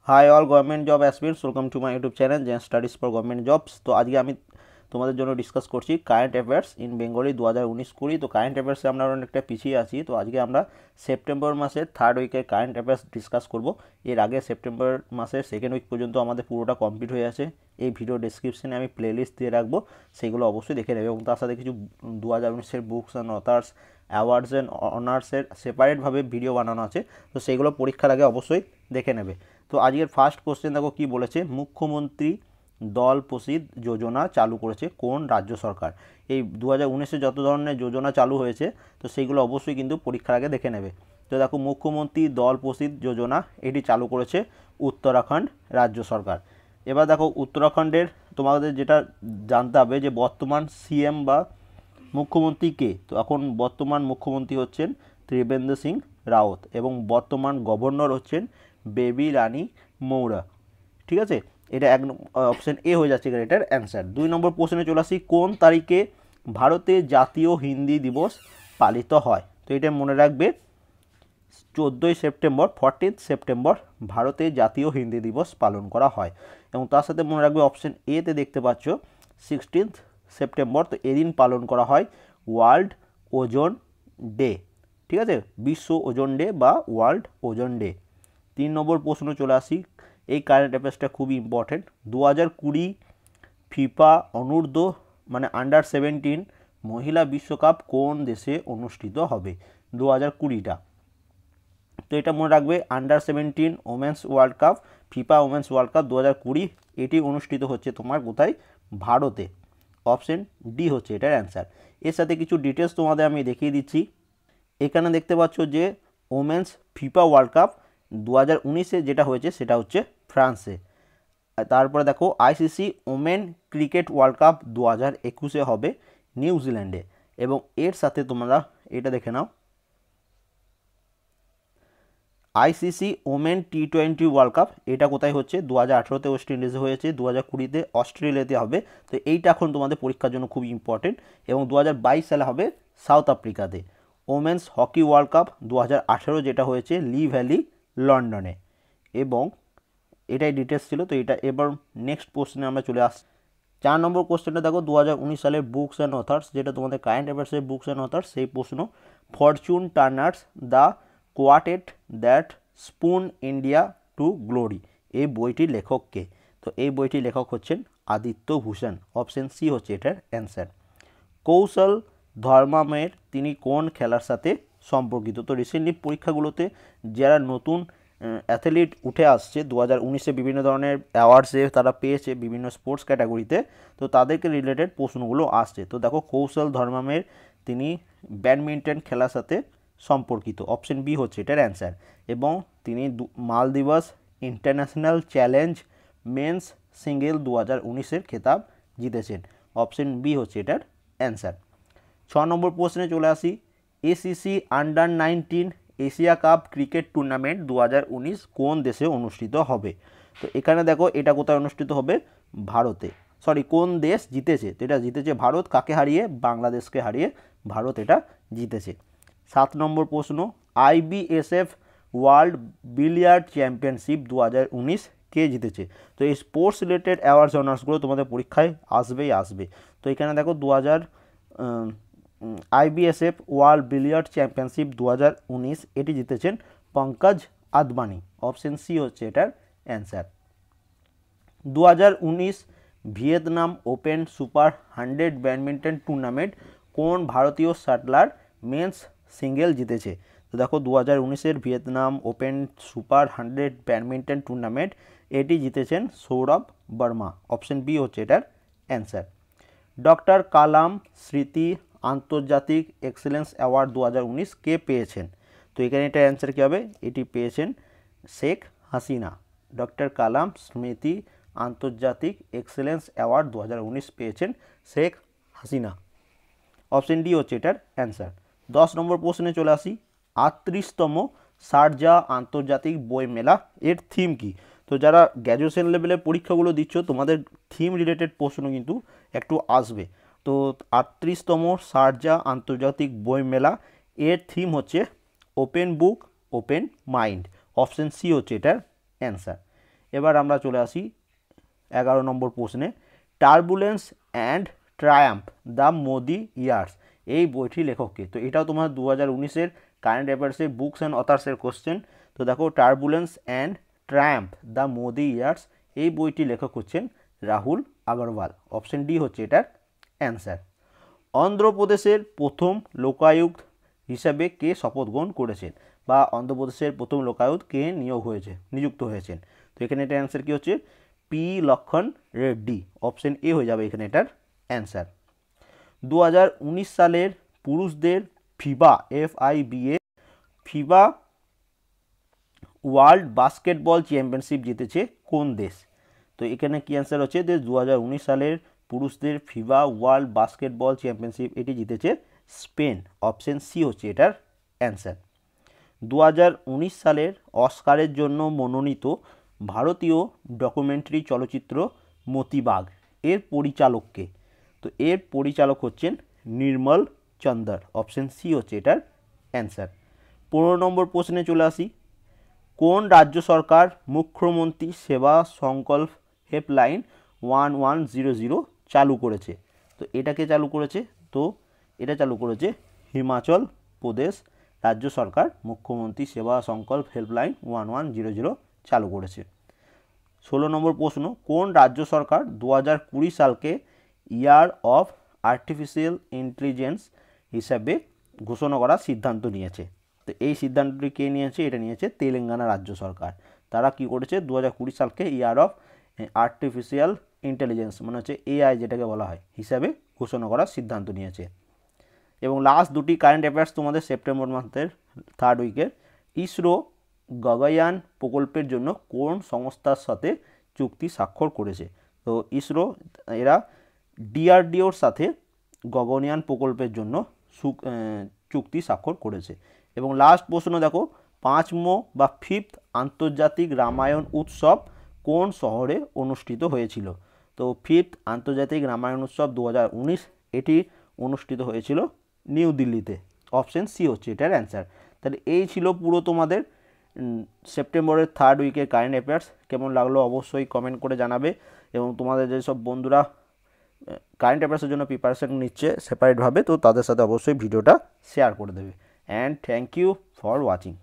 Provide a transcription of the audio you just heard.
High all government job aspirants, welcome to my YouTube channel gen studies for government jobs. তো আজকে আমি তোমাদের জন্য ডিসকাস করছি কারেন্ট অ্যাফেয়ার্স ইন বেঙ্গলি 2019-20। তো কারেন্ট অ্যাফেয়ার্সে আমরা অনেকটা পিছিয়ে আছি। তো আজকে আমরা সেপ্টেম্বর মাসের থার্ড উইকের কারেন্ট অ্যাফেয়ার্স ডিসকাস করব। এর আগে সেপ্টেম্বর মাসের সেকেন্ড উইক পর্যন্ত আমাদের পুরোটা কমপ্লিট হয়ে আছে। এই ভিডিও ডেসক্রিপশনে আমি প্লেলিস্ট দিয়ে রাখবো, সেগুলো অবশ্যই দেখে নেবে। এবং তার সাথে কিছু 2019-এর books and authors, awards and অনার্সের সেপারেটভাবে ভিডিও বানানো আছে। তো সেগুলো পরীক্ষার আগে অবশ্যই দেখে নেবে। তো আজকের ফার্স্ট কোশ্চেন দেখো কি বলেছে, মুখ্যমন্ত্রী দল প্রসিদ্ধ যোজনা চালু করেছে কোন রাজ্য সরকার? এই 2019-এ যত ধরনের যোজনা চালু হয়েছে তো সেইগুলো অবশ্যই কিন্তু পরীক্ষার আগে দেখে নেবে। তো দেখো, মুখ্যমন্ত্রী দল প্রসিদ্ধ যোজনা এটি চালু করেছে উত্তরাখণ্ড রাজ্য সরকার। এবার দেখো উত্তরাখণ্ডের তোমাদের যেটা জানতে হবে যে বর্তমান সিএম বা মুখ্যমন্ত্রী কে। তো এখন বর্তমান মুখ্যমন্ত্রী হচ্ছেন ত্রিবেন্দ্র সিং রাওয়াত এবং বর্তমান গভর্নর হচ্ছেন বেবি রানী মৌরা। ঠিক আছে, এটা অপশন এ হয়ে যাচ্ছে এটার অ্যান্সার। 2 নম্বর প্রশ্নে চলে আসি, কোন তারিখে ভারতে জাতীয় হিন্দি দিবস পালিত হয়? তো এটা মনে রাখবে, 14ই সেপ্টেম্বর, 14th সেপ্টেম্বর ভারতে জাতীয় হিন্দি দিবস পালন করা হয়। এবং তার সাথে মনে রাখবে অপশন এতে দেখতে পাচ্ছ 16th সেপ্টেম্বর, তো এদিন পালন করা হয় ওয়ার্ল্ড ওজোন ডে। ঠিক আছে, বিশ্ব ওজোন ডে বা ওয়ার্ল্ড ওজোন ডে। 3 নম্বর প্রশ্ন চলে আসি, এই কারেন্ট অ্যাফেয়ার্সটা খুবই ইম্পর্টেন্ট। 2020 ফিফা অনূর্ধ্ব মানে আন্ডার 17 মহিলা বিশ্বকাপ কোন দেশে অনুষ্ঠিত হবে? 2020টা। তো এটা মনে রাখবে, under 17 women's world cup, FIFA women's world cup 2020 এটি অনুষ্ঠিত হচ্ছে তোমার কোথায়? ভারতে। অপশন ডি হচ্ছে এটার অ্যান্সার। এর সাথে কিছু ডিটেলস তোমাদের আমি দেখিয়ে দিচ্ছি। এখানে দেখতে পাচ্ছ যে ওমেন্স ফিফা ওয়ার্ল্ড কাপ 2019-এ যেটা হয়েছে সেটা হচ্ছে ফ্রান্সে। তারপরে দেখো ICC women cricket world cup 2021-এ হবে নিউজিল্যান্ডে। এবং এর সাথে তোমরা এটা দেখে নাও, আইসিসি ওমেন টি20 ওয়ার্ল্ড কাপ এটা কোথায় হচ্ছে? 2018-তে ওয়েস্ট ইন্ডিজে হয়েছে, 2020-তে অস্ট্রেলিয়াতে হবে। তো এইটা এখন তোমাদের পরীক্ষার জন্য খুব ইম্পর্টেন্ট। এবং 2022 সালে হবে সাউথ আফ্রিকাতে। ওমেন্স হকি ওয়ার্ল্ড কাপ 2018 যেটা হয়েছে লি ভ্যালি লন্ডনে। এবং এটাই ডিটেলস ছিল। তো এটা এবার নেক্সট কোশ্চেনে আমরা চলে আসছি। 4 নম্বর কোশ্চেনটা দেখো, 2019 সালের বুকস অ্যান্ড অথার্স, যেটা তোমাদের কারেন্ট অ্যাফেয়ার্সের বুকস অ্যান্ড অথার্স, সেই প্রশ্ন। Fortune Turner's the quartet that spoon India to Glory, এই বইটির লেখক কে? তো এই বইটির লেখক হচ্ছেন আদিত্য ভূষণ। অপশন সি হচ্ছে এটার অ্যান্সার। কৌশল ধর্মামের তিনি কোন খেলার সাথে সম্পর্কিত? তো রিসেন্টলি পরীক্ষাগুলোতে যারা নতুন অ্যাথলিট উঠে আসছে 2019-এ বিভিন্ন ধরনের অ্যাওয়ার্ডসে তারা পেয়েছে বিভিন্ন স্পোর্টস ক্যাটাগরিতে, তো তাদেরকে রিলেটেড প্রশ্নগুলো আসছে। তো দেখো, কৌশল ধর্মামের তিনি ব্যাডমিন্টন খেলার সাথে সম্পর্কিত। অপশন বি হচ্ছে এটার অ্যান্সার। এবং তিনি Maldives international challenge men's single 2019-এর খেতাব জিতেছেন। অপশন বি হচ্ছে এটার অ্যান্সার। 6 নম্বর প্রশ্নে চলে আসি, ACC under 19 Asia cup cricket tournament 2019 কোন দেশে অনুষ্ঠিত হবে? তো এখানে দেখো এটা কোথায় অনুষ্ঠিত হবে? ভারতে। সরি, কোন দেশ জিতেছে? তো এটা জিতেছে ভারত। কাকে হারিয়ে? বাংলাদেশকে হারিয়ে ভারত এটা জিতেছে। 7 নম্বর প্রশ্ন, আইবিএসএফ ওয়ার্ল্ড বিলিয়ার্ড চ্যাম্পিয়নশিপ 2019 কে জিতেছে? তো এই স্পোর্টস রিলেটেড অ্যাওয়ার্ডস অনার্সগুলো তোমাদের পরীক্ষায় আসবেই আসবে। তো এখানে দেখো আইবিএসএফ ওয়ার্ল্ড বিলিয়ার্ড চ্যাম্পিয়নশিপ 2019 এটি জিতেছেন পঙ্কজ আদবানি। অপশন সি হচ্ছে এটার answer. 2019 Vietnam open super 100 badminton tournament কোন ভারতীয় শাটলার মেন্স সিঙ্গেল জিতেছে? তো দেখো 2019-এর Vietnam open super 100 badminton tournament এটি জিতেছেন সৌরভ বর্মা। অপশন বি হচ্ছে এটার অ্যান্সার। ডক্টর কালাম স্মৃতি আন্তর্জাতিক এক্সেলেন্স অ্যাওয়ার্ড 2019 কে পেয়েছেন? তো এখানে এটার অ্যান্সার কী হবে? এটি পেয়েছেন শেখ হাসিনা। ডক্টর কালাম স্মৃতি আন্তর্জাতিক এক্সেলেন্স অ্যাওয়ার্ড 2019 পেয়েছেন শেখ হাসিনা। অপশন ডি হচ্ছে এটার অ্যান্সার। 10 নম্বর প্রশ্নে চলে আসি, 38তম শারজা আন্তর্জাতিক বই মেলা এর থিম কি? তো যারা গ্র্যাজুয়েশন লেভেলের পরীক্ষাগুলো দিচ্ছ তোমাদের থিম রিলেটেড প্রশ্ন কিন্তু একটু আসবে। তো 38তম শারজা আন্তর্জাতিক বই মেলা এর থিম হচ্ছে open book open mind. Option C হচ্ছে এটার অ্যান্সার। এবার আমরা চলে আসি 11 নম্বর প্রশ্নে, turbulence and Triumf the Modi years, এই বইটি লেখককে। তো এটাও তোমার 2019-এর কারেন্ট অ্যাফেয়ার্সের বুকস অ্যান্ড অথার্সের কোশ্চেন। তো দেখো, turbulence and Triumf the Modi years, এই বইটি লেখক হচ্ছেন রাহুল আগরওয়াল। অপশন ডি হচ্ছে এটার অ্যান্সার। অন্ধ্রপ্রদেশের প্রথম লোকায়ুক্ত হিসাবে কে শপথ গ্রহণ করেছেন, বা অন্ধ্রপ্রদেশের প্রথম লোকায়ুক্ত কে নিযুক্ত হয়েছেন? তো এখানে এটার অ্যান্সার কী হচ্ছে? পি লক্ষণ রেড্ডি। অপশন এ হয়ে যাবে এখানে এটার অ্যান্সার। 2019 সালের পুরুষদের ফিবা ওয়ার্ল্ড বাস্কেটবল চ্যাম্পিয়নশিপ জিতেছে কোন দেশ? তো এখানে কি অ্যান্সার হচ্ছে যে 2019 সালের পুরুষদের ফিবা ওয়ার্ল্ড বাস্কেটবল চ্যাম্পিয়নশিপ এটি জিতেছে স্পেন। অপশন সি হচ্ছে এটার অ্যান্সার। 2019 সালের অস্কারের জন্য মনোনীত ভারতীয় ডকুমেন্টারি চলচ্চিত্র মতিবাগ এর পরিচালককে? তো এর পরিচালক হচ্ছেন নির্মল চন্দর। অপশন সি হচ্ছে এটার অ্যান্সার। 15 নম্বর প্রশ্নে চলে আসি, কোন রাজ্য সরকার মুখ্যমন্ত্রী সেবা সংকল্প হেল্পলাইন 1100 চালু করেছে? তো এটাকে চালু করেছে, তো এটা চালু করেছে হিমাচল প্রদেশ রাজ্য সরকার মুখ্যমন্ত্রী সেবা সংকল্প হেল্পলাইন 1100 চালু করেছে। 16 নম্বর প্রশ্ন, কোন রাজ্য সরকার 2020 সালকে ইয়ার অফ আর্টিফিশিয়াল ইন্টেলিজেন্স হিসাবে ঘোষণা করার সিদ্ধান্ত নিয়েছে? তো এই সিদ্ধান্তটি কে নিয়েছে? এটা নিয়েছে তেলেঙ্গানা রাজ্য সরকার। তারা কি করেছে? 2020 সালকে ইয়ার অফ আর্টিফিশিয়াল ইন্টেলিজেন্স মানে হচ্ছে এআই যেটাকে বলা হয় হিসাবে ঘোষণা করার সিদ্ধান্ত নিয়েছে। এবং লাস্ট দুটি কারেন্ট অ্যাফেয়ার্স তোমাদের সেপ্টেম্বর মাসের 3rd উইকের, ইসরো গগনয়ান প্রকল্পের জন্য কোন সংস্থার সাথে চুক্তি স্বাক্ষর করেছে? তো ইসরো এরা ডিআরডিওর সাথে গগনয়ান প্রকল্পের জন্য চুক্তি স্বাক্ষর করেছে। এবং লাস্ট প্রশ্ন দেখো, 5ম বা 5th আন্তর্জাতিক রামায়ণ উৎসব কোন শহরে অনুষ্ঠিত হয়েছিল? তো 5th আন্তর্জাতিক রামায়ণ উৎসব 2019 এটি অনুষ্ঠিত হয়েছিল নিউ দিল্লিতে। অপশন সি হচ্ছে এটার অ্যান্সার। তাহলে এই ছিল পুরো তোমাদের সেপ্টেম্বরের 3rd উইকের কারেন্ট অ্যাফেয়ার্স। কেমন লাগলো অবশ্যই কমেন্ট করে জানাবে। এবং তোমাদের যেসব বন্ধুরা কারেন্ট অ্যাফেয়ার্সের জন্য প্রিপারেশন নিচ্ছে সেপারেটভাবে, তো তাদের সাথে অবশ্যই ভিডিওটা শেয়ার করে দেবে। And thank you for watching.